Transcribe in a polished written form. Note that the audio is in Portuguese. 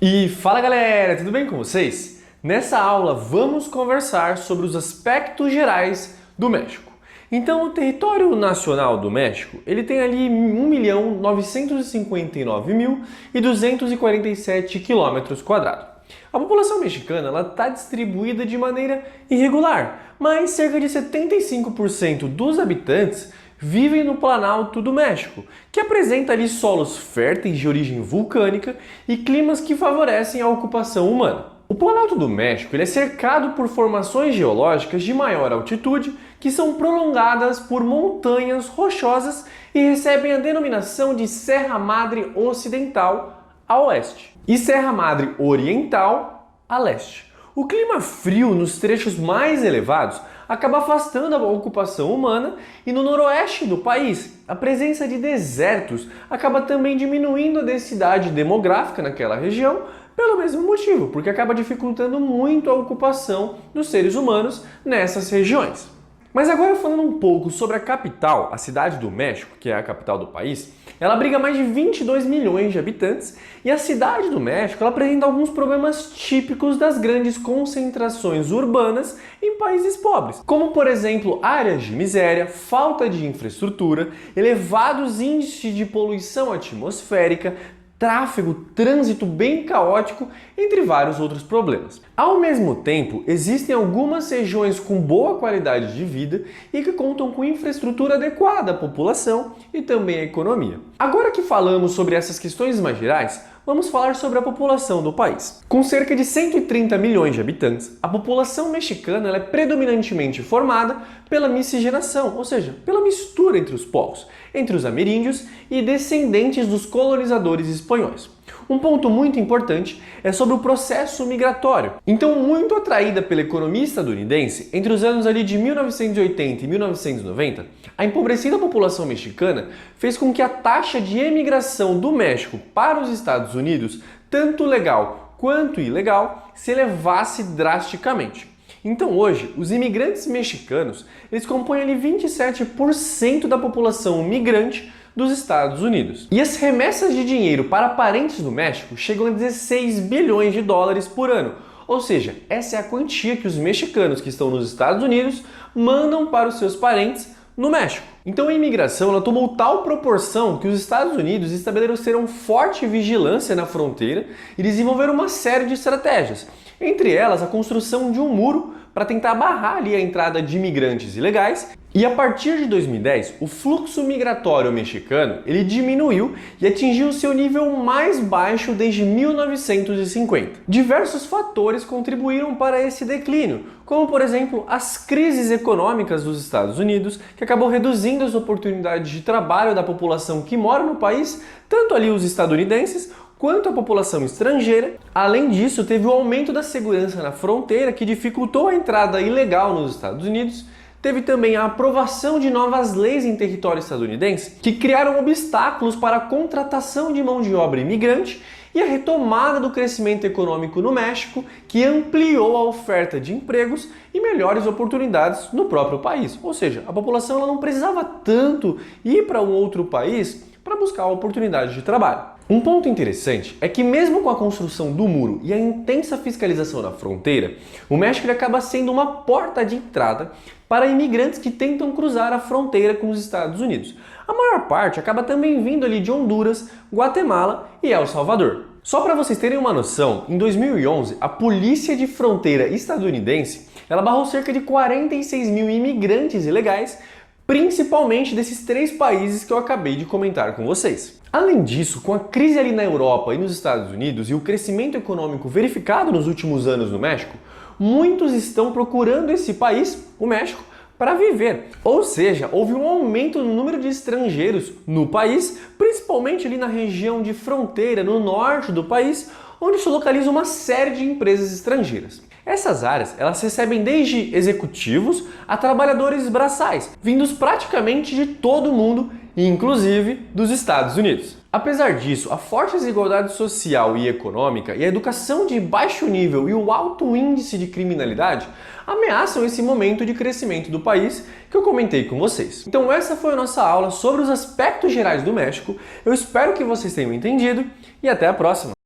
E fala galera, tudo bem com vocês? Nessa aula vamos conversar sobre os aspectos gerais do México. Então o território nacional do México, ele tem ali 1.959.247 km². A população mexicana está distribuída de maneira irregular, mas cerca de 75% dos habitantes vivem no Planalto do México, que apresenta ali solos férteis de origem vulcânica e climas que favorecem a ocupação humana. O Planalto do México ele é cercado por formações geológicas de maior altitude que são prolongadas por montanhas rochosas e recebem a denominação de Serra Madre Ocidental a oeste e Serra Madre Oriental a leste. O clima frio nos trechos mais elevados acaba afastando a ocupação humana e no noroeste do país, a presença de desertos acaba também diminuindo a densidade demográfica naquela região pelo mesmo motivo, porque acaba dificultando muito a ocupação dos seres humanos nessas regiões. Mas agora falando um pouco sobre a capital, a Cidade do México, que é a capital do país, ela abriga mais de 22 milhões de habitantes e a Cidade do México ela apresenta alguns problemas típicos das grandes concentrações urbanas em países pobres, como por exemplo áreas de miséria, falta de infraestrutura, elevados índices de poluição atmosférica, tráfego, trânsito bem caótico, entre vários outros problemas. Ao mesmo tempo, existem algumas regiões com boa qualidade de vida e que contam com infraestrutura adequada à população e também à economia. Agora que falamos sobre essas questões mais gerais, vamos falar sobre a população do país. Com cerca de 130 milhões de habitantes, a população mexicana ela é predominantemente formada pela miscigenação, ou seja, pela mistura entre os povos, entre os ameríndios e descendentes dos colonizadores espanhóis. Um ponto muito importante é sobre o processo migratório. Então, muito atraída pela economia estadunidense, entre os anos ali de 1980 e 1990, a empobrecida população mexicana fez com que a taxa de emigração do México para os Estados Unidos, tanto legal quanto ilegal, se elevasse drasticamente. Então hoje, os imigrantes mexicanos, eles compõem ali 27% da população migrante dos Estados Unidos. E as remessas de dinheiro para parentes do México chegam a 16 bilhões de dólares por ano. Ou seja, essa é a quantia que os mexicanos que estão nos Estados Unidos mandam para os seus parentes no México. Então a imigração ela tomou tal proporção que os Estados Unidos estabeleceram forte vigilância na fronteira e desenvolveram uma série de estratégias. Entre elas, a construção de um muro para tentar barrar ali a entrada de imigrantes ilegais. E a partir de 2010, o fluxo migratório mexicano ele diminuiu e atingiu seu nível mais baixo desde 1950. Diversos fatores contribuíram para esse declínio, como por exemplo as crises econômicas dos Estados Unidos, que acabou reduzindo as oportunidades de trabalho da população que mora no país, tanto ali os estadunidenses, quanto a população estrangeira. Além disso, teve o aumento da segurança na fronteira, que dificultou a entrada ilegal nos Estados Unidos. Teve também a aprovação de novas leis em território estadunidense, que criaram obstáculos para a contratação de mão de obra imigrante, e a retomada do crescimento econômico no México, que ampliou a oferta de empregos e melhores oportunidades no próprio país. Ou seja, a população ela não precisava tanto ir para um outro país para buscar a oportunidade de trabalho. Um ponto interessante é que mesmo com a construção do muro e a intensa fiscalização na fronteira, o México ele acaba sendo uma porta de entrada para imigrantes que tentam cruzar a fronteira com os Estados Unidos. A maior parte acaba também vindo ali de Honduras, Guatemala e El Salvador. Só para vocês terem uma noção, em 2011, a Polícia de Fronteira estadunidense ela barrou cerca de 46 mil imigrantes ilegais, principalmente desses 3 países que eu acabei de comentar com vocês. Além disso, com a crise ali na Europa e nos Estados Unidos e o crescimento econômico verificado nos últimos anos no México, muitos estão procurando esse país, o México, para viver. Ou seja, houve um aumento no número de estrangeiros no país, principalmente ali na região de fronteira, no norte do país, onde se localiza uma série de empresas estrangeiras. Essas áreas elas recebem desde executivos a trabalhadores braçais, vindos praticamente de todo o mundo, inclusive dos Estados Unidos. Apesar disso, a forte desigualdade social e econômica e a educação de baixo nível e o alto índice de criminalidade ameaçam esse momento de crescimento do país que eu comentei com vocês. Então essa foi a nossa aula sobre os aspectos gerais do México. Eu espero que vocês tenham entendido e até a próxima!